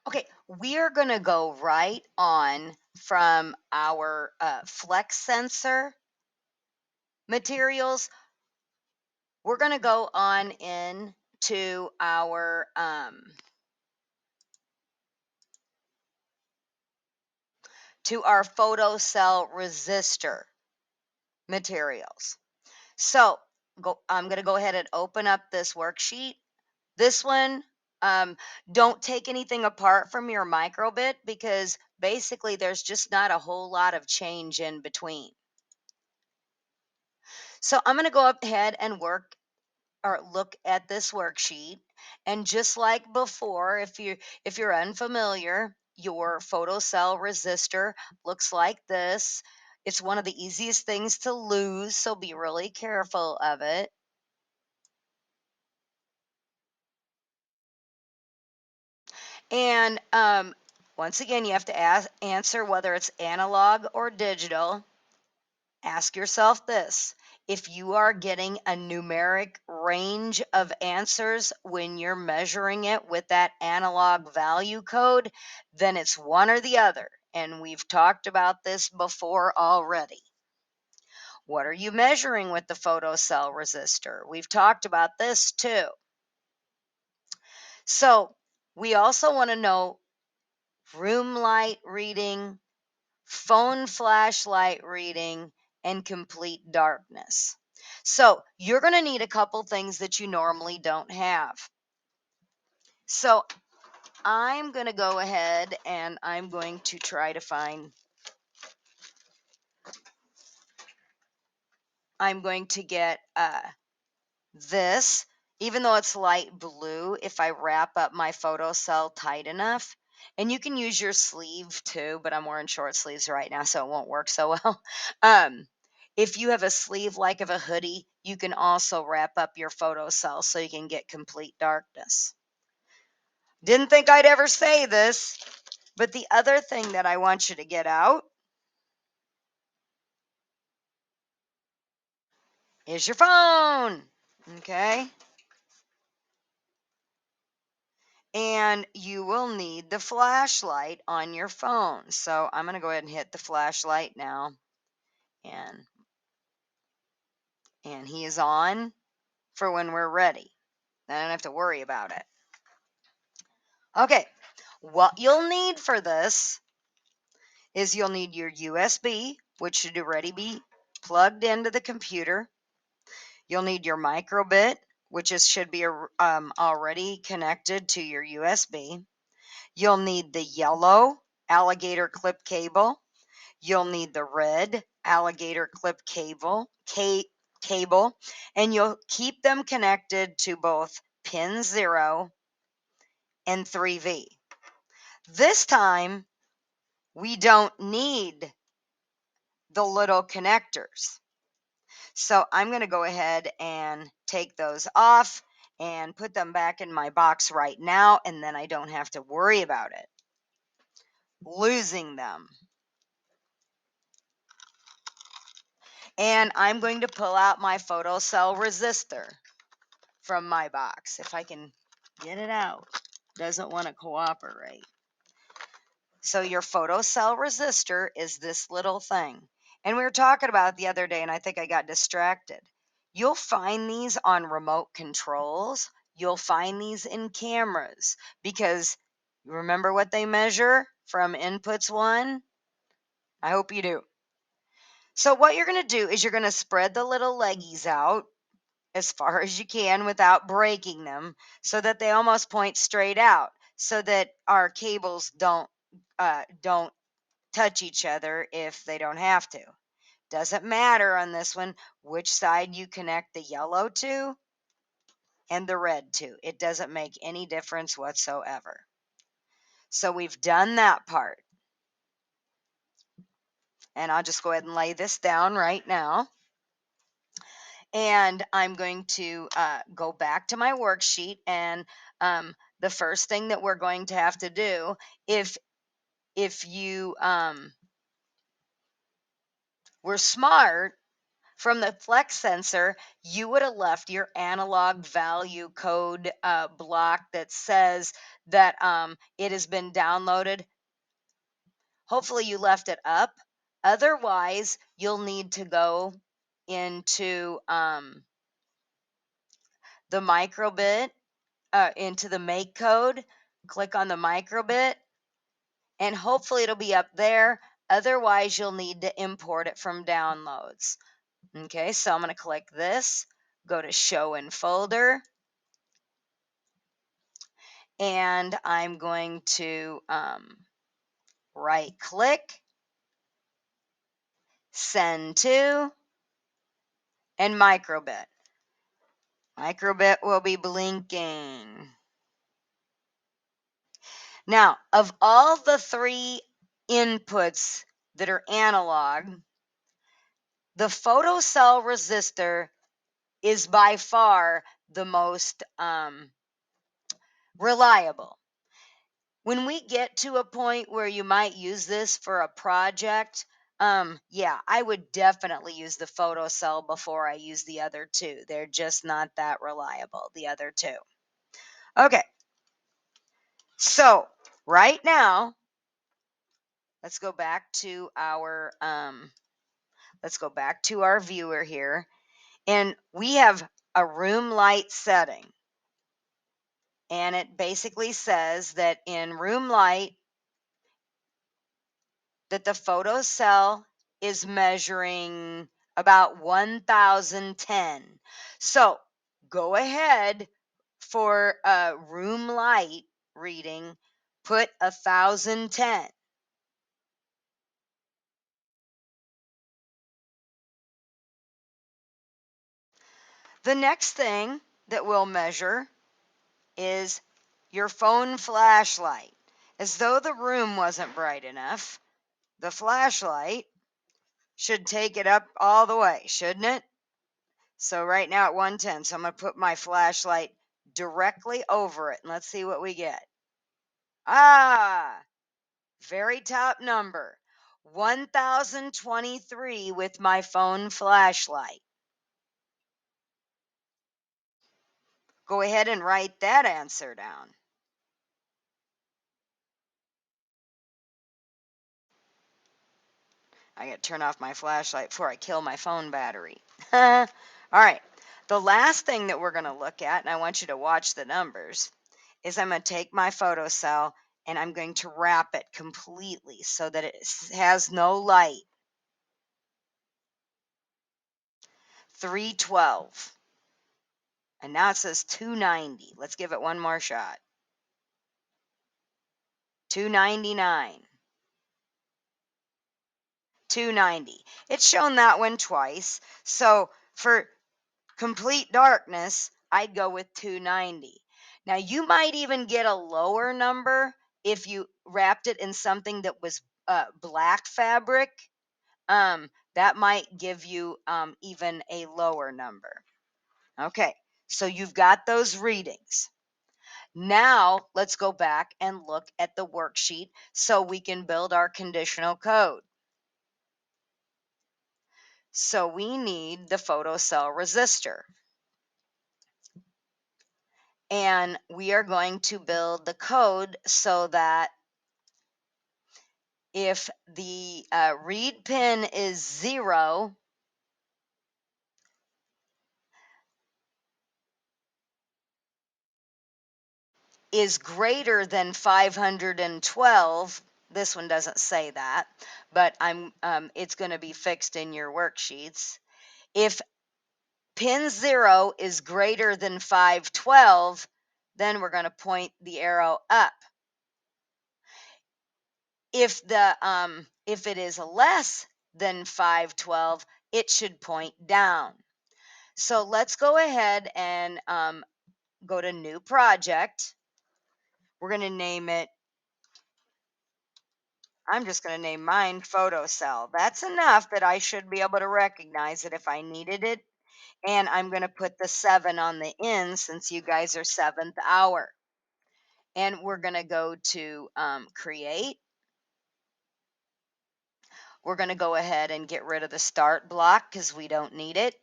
Okay, we are going to go right on from our flex sensor materials. We're going to go on in to our photocell resistor materials. So I'm going to go ahead and open up this worksheet. This one, don't take anything apart from your microbit because basically there's just not a whole lot of change in between. So I'm going to go ahead and look at this worksheet, and just like before, if you're unfamiliar, your photocell resistor looks like this. It's one of the easiest things to lose, so be really careful of it. And once again, you have to answer whether it's analog or digital. Ask yourself this: if you are getting a numeric range of answers when you're measuring it with that analog value code, then it's one or the other. And we've talked about this before already. What are you measuring with the photocell resistor? We've talked about this too. So we also want to know room light reading, phone flashlight reading, and complete darkness. So you're going to need a couple things that you normally don't have. So I'm going to go ahead and I'm going to try to find, I'm going to get this, even though it's light blue, if I wrap up my photocell tight enough. And you can use your sleeve too, but I'm wearing short sleeves right now, so it won't work so well. If you have a sleeve like of a hoodie, you can also wrap up your photocell so you can get complete darkness. Didn't think I'd ever say this, but the other thing that I want you to get out is your phone. Okay? And you will need the flashlight on your phone. So I'm going to go ahead and hit the flashlight now. And he is on for when we're ready. I don't have to worry about it. Okay, what you'll need for this is you'll need your USB, which should already be plugged into the computer. You'll need your microbit, which should be already connected to your USB. You'll need the yellow alligator clip cable. You'll need the red alligator clip cable, and you'll keep them connected to both pin 0 and 3V. This time, we don't need the little connectors. So I'm going to go ahead and take those off and put them back in my box right now, and then I don't have to worry about it losing them. And I'm going to pull out my photocell resistor from my box. If I can get it out, doesn't want to cooperate. So your photocell resistor is this little thing. And we were talking about it the other day, and I think I got distracted. You'll find these on remote controls. You'll find these in cameras because you remember what they measure from inputs 1? I hope you do. So what you're going to do is you're going to spread the little leggies out as far as you can without breaking them so that they almost point straight out so that our cables don't touch each other if they don't have to. Doesn't matter on this one which side you connect the yellow to and the red to. It doesn't make any difference whatsoever. So we've done that part. And I'll just go ahead and lay this down right now. And I'm going to go back to my worksheet. And the first thing that we're going to have to do, if you were smart, from the flex sensor, you would have left your analog value code block that says that it has been downloaded. Hopefully you left it up. Otherwise, you'll need to go into the microbit, into the make code, click on the microbit, and hopefully it'll be up there. Otherwise, you'll need to import it from downloads. Okay, so I'm going to click this, go to show in folder, and I'm going to right click, send to, and microbit. Microbit will be blinking. Now, of all the three inputs that are analog, the photocell resistor is by far the most reliable. When we get to a point where you might use this for a project, yeah, I would definitely use the photocell before I use the other two. They're just not that reliable, the other two. Okay, so right now, let's go back to our viewer here, and we have a room light setting. And it basically says that in room light, that the photocell is measuring about 1010. So go ahead for a room light reading, put 1010. The next thing that we'll measure is your phone flashlight. As though the room wasn't bright enough, the flashlight should take it up all the way, shouldn't it? So right now at 110, so I'm going to put my flashlight directly over it, and let's see what we get. Ah, very top number, 1023 with my phone flashlight. Go ahead and write that answer down. I got to turn off my flashlight before I kill my phone battery. All right. The last thing that we're going to look at, and I want you to watch the numbers, is I'm going to take my photocell and I'm going to wrap it completely so that it has no light. 312. And now it says 290. Let's give it one more shot. 299. 290. It's shown that one twice. So for complete darkness, I'd go with 290. Now, you might even get a lower number if you wrapped it in something that was black fabric. That might give you even a lower number. Okay, so you've got those readings. Now, let's go back and look at the worksheet so we can build our conditional code. So we need the photocell resistor. And we are going to build the code so that if the read pin is 0, is greater than 512, this one doesn't say that, but it's going to be fixed in your worksheets. If pin 0 is greater than 512, then we're going to point the arrow up. If it is less than 512, it should point down. So let's go ahead and go to new project. We're going to name it, I'm just going to name mine Photocell. That's enough that I should be able to recognize it if I needed it. And I'm going to put the 7 on the end since you guys are 7th hour. And we're going to go to create. We're going to go ahead and get rid of the start block because we don't need it.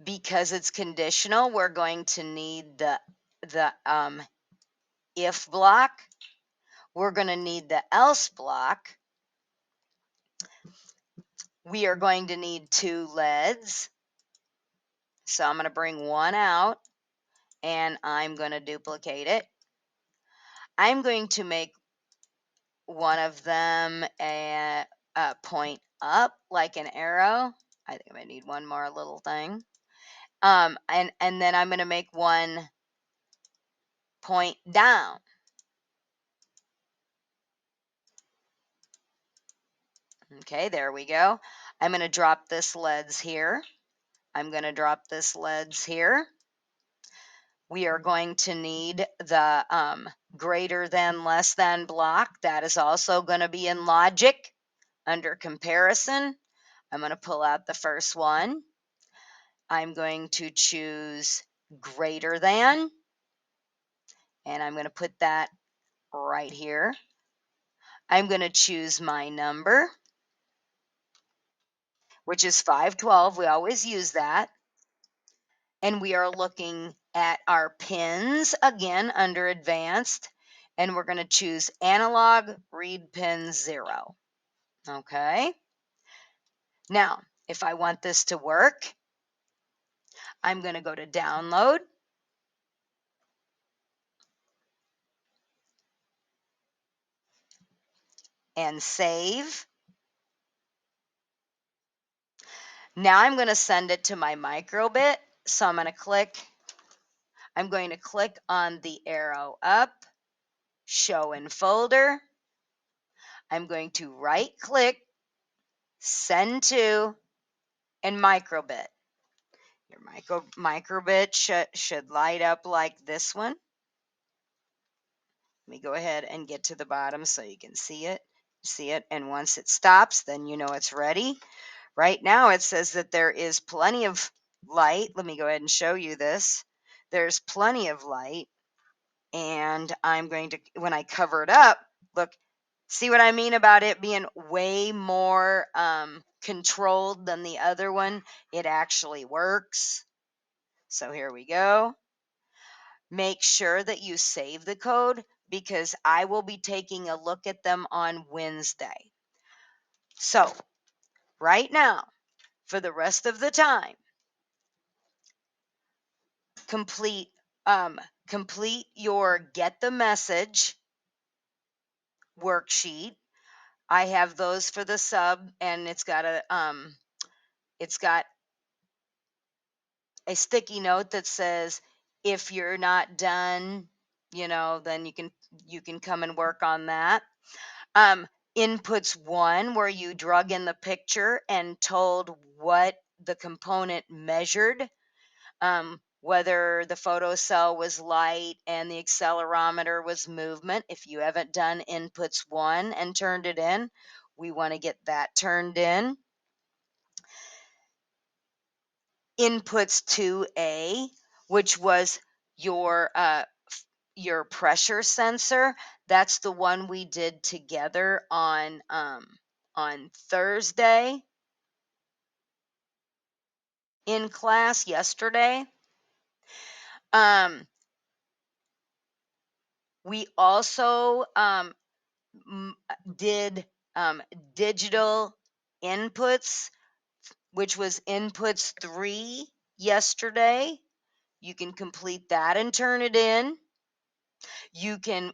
Because it's conditional, we're going to need the if block. We're going to need the else block. We are going to need 2 leads. So I'm going to bring one out and I'm going to duplicate it. I'm going to make one of them a point up like an arrow. I think I might need one more little thing. And then I'm going to make one point down. Okay, there we go. I'm going to drop this leads here. I'm going to drop this leads here. We are going to need the greater than, less than block. That is also going to be in logic under comparison. I'm going to pull out the first one. I'm going to choose greater than, and I'm going to put that right here. I'm going to choose my number, which is 512. We always use that. And we are looking at our pins again under advanced, and we're going to choose analog read pin 0. Okay. Now, if I want this to work, I'm going to go to download. And save. Now I'm going to send it to my microbit. So I'm going to click on the arrow up, show in folder. I'm going to right click, send to, and microbit. Your microbit should light up like this one. Let me go ahead and get to the bottom so you can see it. And once it stops, then you know it's ready. Right now it says that there is plenty of light. Let me go ahead and show you this. There's plenty of light, and I'm going to, when I cover it up, look, see what I mean about it being way more controlled than the other one? It actually works. So here we go. Make sure that you save the code because I will be taking a look at them on Wednesday. So right now, for the rest of the time, complete your get the message worksheet. I have those for the sub, and it's got a sticky note that says if you're not done, then you can come and work on that. Inputs 1, where you drug in the picture and told what the component measured. Whether the photocell was light and the accelerometer was movement. If you haven't done inputs 1 and turned it in, we want to get that turned in. Inputs 2A, which was your pressure sensor. That's the one we did together on Thursday in class yesterday. We also did digital inputs, which was inputs 3 yesterday. You can complete that and turn it in. You can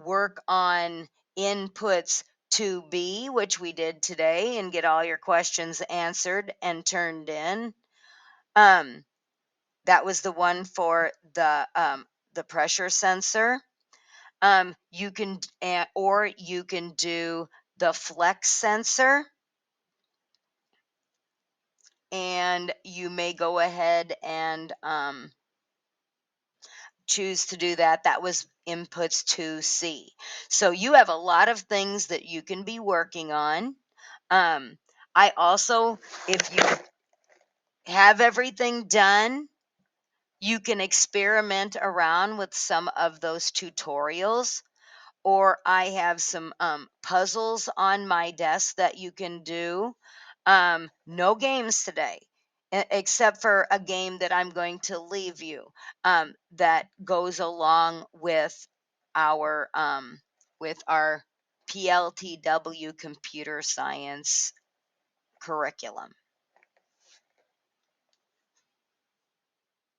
work on inputs 2B, which we did today, and get all your questions answered and turned in. That was the one for the pressure sensor. You can do the flex sensor, and you may go ahead and choose to do that. That was inputs 2C. So you have a lot of things that you can be working on. I also, if you have everything done, you can experiment around with some of those tutorials. or I have some puzzles on my desk that you can do. No games today, except for a game that I'm going to leave you that goes along with our PLTW computer science curriculum.